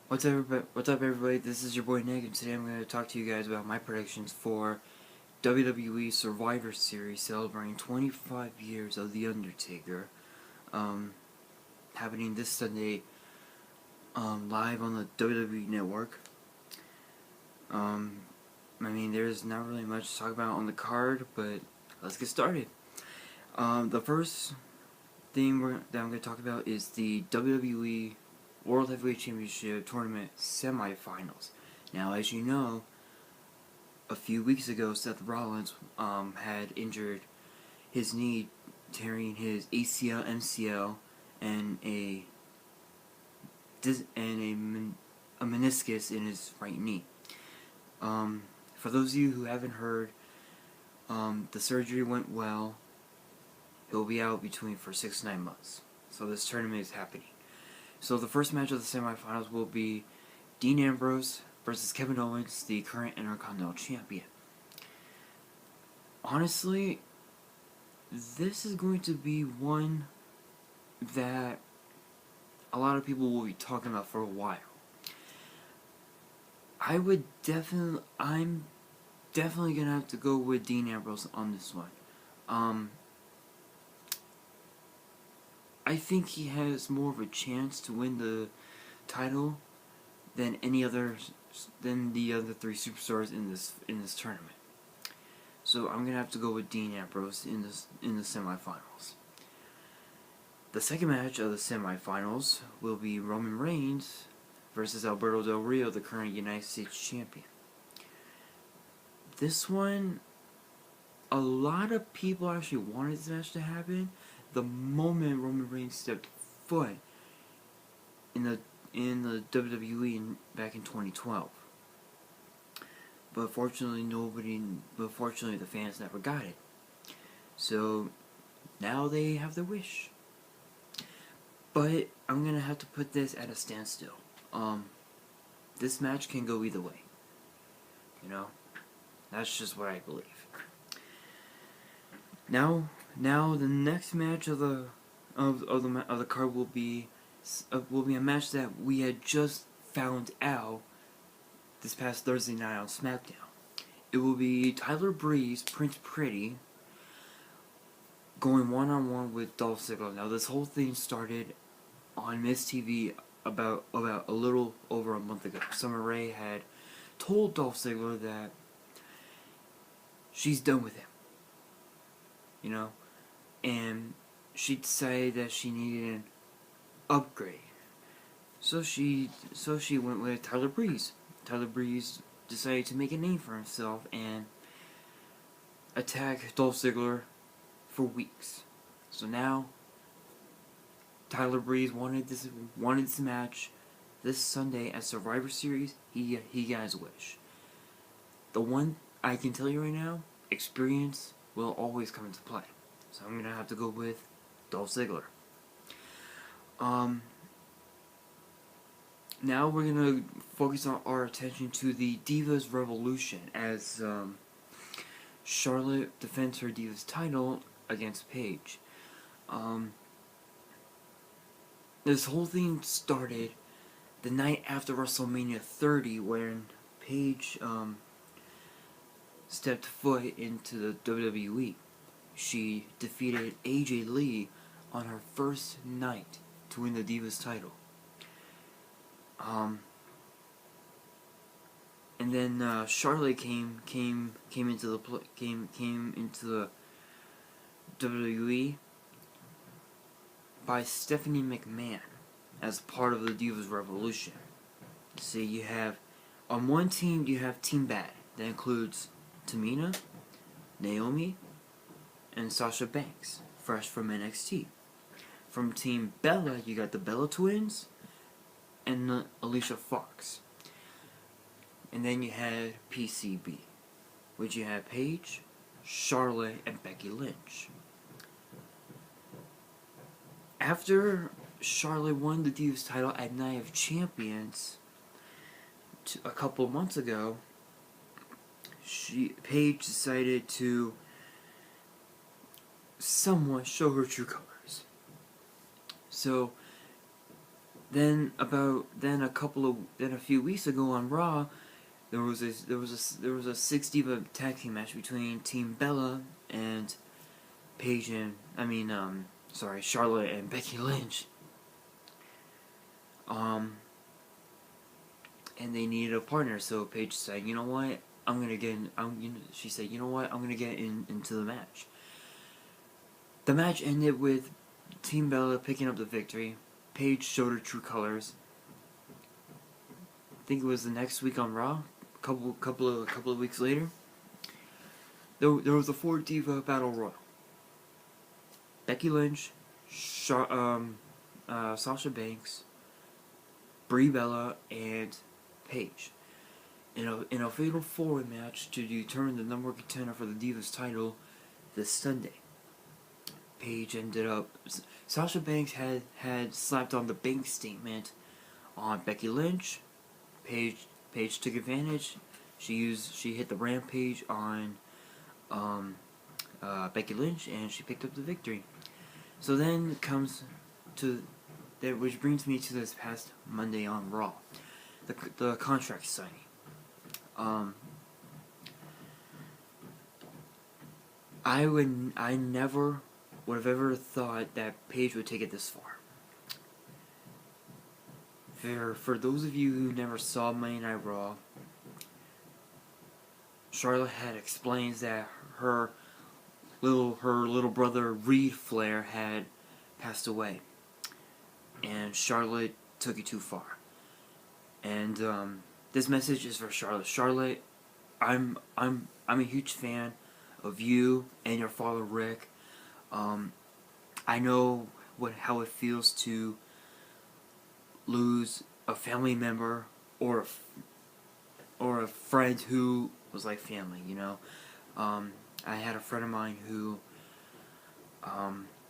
What's up, everybody? This is your boy Nick, and today I'm going to talk to you guys about my predictions for WWE Survivor Series celebrating 25 years of The Undertaker, happening this Sunday, live on the WWE Network. There's not really much to talk about on the card, but let's get started. The first thing that I'm going to talk about is the WWE World Heavyweight Championship Tournament semifinals. Now, as you know, a few weeks ago, Seth Rollins had injured his knee, tearing his ACL, MCL, and a meniscus in his right knee. For those of you who haven't heard, the surgery went well. He'll be out for 6 to 9 months. So this tournament is happening. So the first match of the semifinals will be Dean Ambrose versus Kevin Owens, the current Intercontinental Champion. Honestly, this is going to be one that a lot of people will be talking about for a while. I'm definitely gonna have to go with Dean Ambrose on this one. I think he has more of a chance to win the title than the other 3 superstars in this tournament. So I'm gonna have to go with Dean Ambrose in the semifinals. The second match of the semifinals will be Roman Reigns versus Alberto Del Rio, the current United States champion. This one, a lot of people actually wanted this match to happen the moment Roman Reigns stepped foot in the WWE back in 2012. But fortunately the fans never got it. So now they have their wish. But I'm gonna have to put this at a standstill. This match can go either way. You know, that's just what I believe. Now the next match of the card will be a match that we had just found out this past Thursday night on SmackDown. It will be Tyler Breeze, Prince Pretty, going one-on-one with Dolph Ziggler. Now this whole thing started on Miz TV about a little over a month ago. Summer Rae had told Dolph Ziggler that she's done with him. You know? And she decided that she needed an upgrade. So she went with Tyler Breeze. Tyler Breeze decided to make a name for himself and attack Dolph Ziggler for weeks. So now Tyler Breeze wanted this match this Sunday at Survivor Series. He got his wish. The one I can tell you right now, experience will always come into play. So I'm gonna have to go with Dolph Ziggler. Now we're gonna focus our attention to the Divas Revolution as Charlotte defends her Divas title against Paige. This whole thing started the night after WrestleMania 30 when Paige stepped foot into the WWE. She defeated AJ Lee on her first night to win the Divas title. And then Charlotte came into the WWE by Stephanie McMahon as part of the Divas Revolution. See, you have on one team you have Team Bad that includes Tamina, Naomi, and Sasha Banks, fresh from NXT. From Team Bella, you got the Bella Twins and Alicia Fox. And then you had PCB, which you had Paige, Charlotte, and Becky Lynch. After Charlotte won the Divas title at Night of Champions a couple months ago, Paige decided to somewhat show her true colors. So then a few weeks ago on Raw, there was a 6 diva tag team match between Team Bella and Paige and Charlotte and Becky Lynch. And they needed a partner, so Paige said, "You know what? I'm gonna get in." She said, "You know what? I'm gonna get into the match." The match ended with Team Bella picking up the victory. Paige showed her true colors. I think it was the next week on Raw. Couple of weeks later, there was a 4 diva battle royal. Becky Lynch, Sasha Banks, Brie Bella, and Paige. In a fatal 4-way match to determine the number 1 contender for the Divas title this Sunday. Paige ended up. Sasha Banks had slapped on the bank statement on Becky Lynch. Paige took advantage. She hit the rampage on Becky Lynch, and she picked up the victory. So then comes to that, which brings me to this past Monday on Raw, the contract signing. I never would have ever thought that Paige would take it this far. For those of you who never saw Monday Night Raw, Charlotte had explains that her little brother Reed Flair had passed away, and Charlotte took it too far. And this message is for Charlotte. Charlotte, I'm a huge fan of you and your father Rick. I know how it feels to lose a family member or a friend who was like family. I had a friend of mine who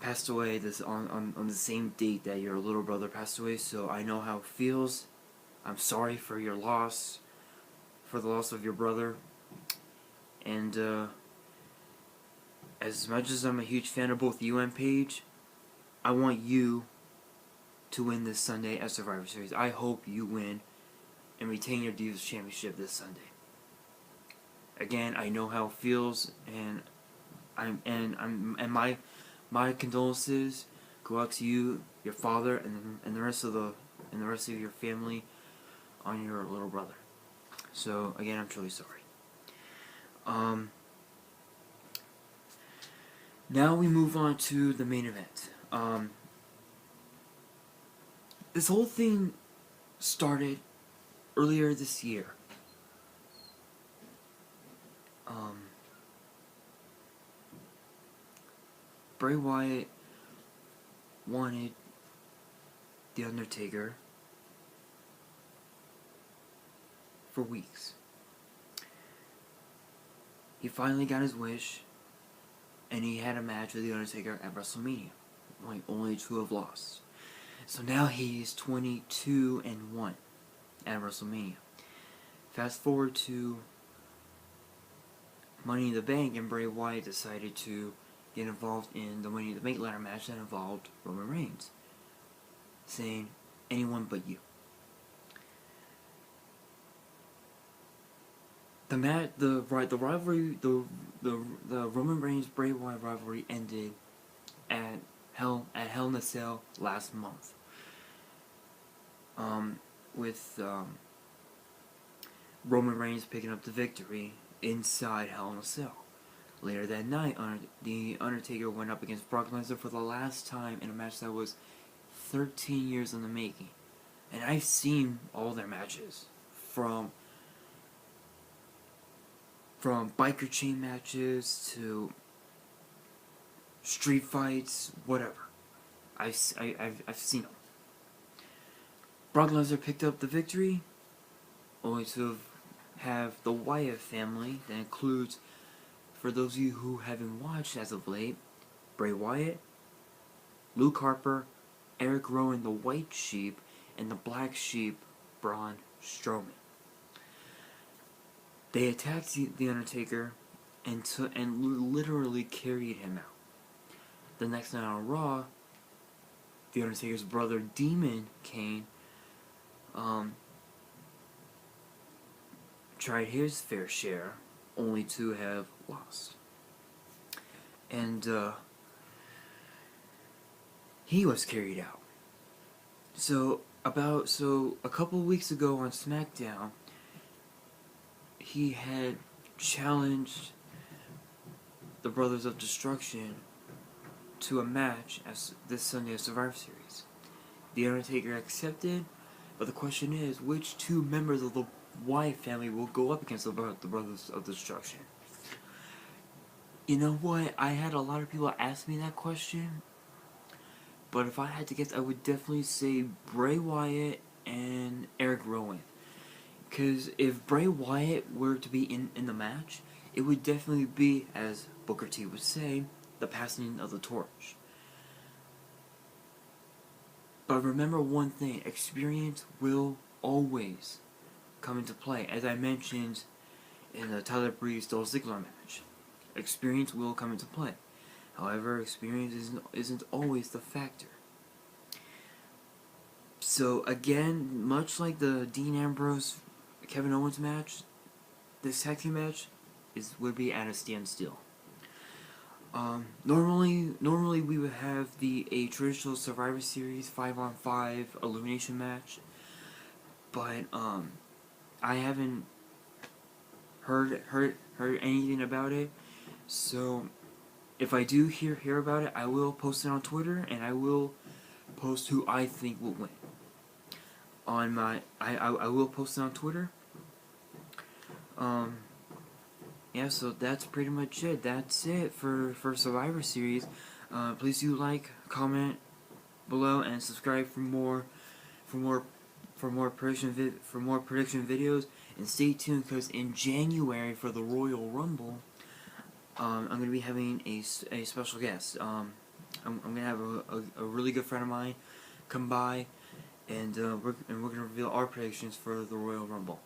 passed away on the same date that your little brother passed away. So I know how it feels. I'm sorry for your loss, for the loss of your brother, and as much as I'm a huge fan of both you and Paige, I want you to win this Sunday at Survivor Series. I hope you win and retain your Divas Championship this Sunday. Again, I know how it feels, and my condolences go out to you, your father, and the rest of your family on your little brother. So again, I'm truly sorry. Now we move on to the main event. This whole thing started earlier this year. Bray Wyatt wanted the Undertaker for weeks. He finally got his wish, and he had a match with the Undertaker at WrestleMania, like only 2 have lost. So now he's 22-1 at WrestleMania. Fast forward to Money in the Bank, and Bray Wyatt decided to get involved in the Money in the Bank ladder match that involved Roman Reigns, saying, "Anyone but you." The rivalry, the Roman Reigns Bray Wyatt rivalry ended at Hell in a Cell last month. With Roman Reigns picking up the victory inside Hell in a Cell. Later that night, the Undertaker went up against Brock Lesnar for the last time in a match that was 13 years in the making. And I've seen all their matches, from biker chain matches to street fights, whatever. I've seen them. Brock Lesnar picked up the victory, only to have the Wyatt family, that includes, for those of you who haven't watched as of late, Bray Wyatt, Luke Harper, Eric Rowan, the White Sheep, and the Black Sheep, Braun Strowman. They attacked the Undertaker and literally carried him out. The next night on Raw, the Undertaker's brother Demon Kane um, tried his fair share, only to have lost. And he was carried out. So a couple of weeks ago on SmackDown, he had challenged the Brothers of Destruction to a match as this Sunday at Survivor Series. The Undertaker accepted, but the question is, which two members of the Wyatt family will go up against the Brothers of Destruction? You know what? I had a lot of people ask me that question, but if I had to guess, I would definitely say Bray Wyatt and Eric Rowan. Because if Bray Wyatt were to be in the match, it would definitely be, as Booker T would say, the passing of the torch. But remember one thing, experience will always come into play. As I mentioned in the Tyler Breeze Dolph Ziggler match, experience will come into play. However, experience isn't always the factor. So again, much like the Dean Ambrose Kevin Owens match, this tag team match would be at a standstill. Normally we would have a traditional Survivor Series 5-on-5 elimination match, but I haven't heard anything about it. So if I do hear about it, I will post it on Twitter, and I will post who I think will win. I will post it on Twitter. Yeah, so that's pretty much it. That's it for Survivor Series. Please do like, comment below, and subscribe for more prediction videos. And stay tuned, because in January for the Royal Rumble, I'm gonna be having a special guest. I'm gonna have a really good friend of mine come by, and we're gonna reveal our predictions for the Royal Rumble.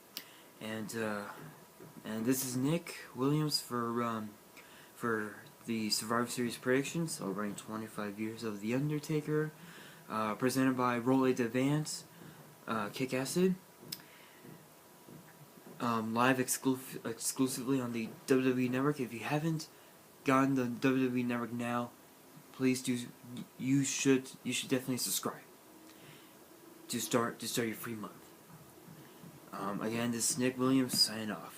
And this is Nick Williams for the Survivor Series predictions, celebrating 25 years of The Undertaker, presented by Rolly Devance, Kick Acid, live exclusively on the WWE Network. If you haven't gotten the WWE Network now, please do. You should definitely subscribe to start your free month. Again, this is Nick Williams signing off.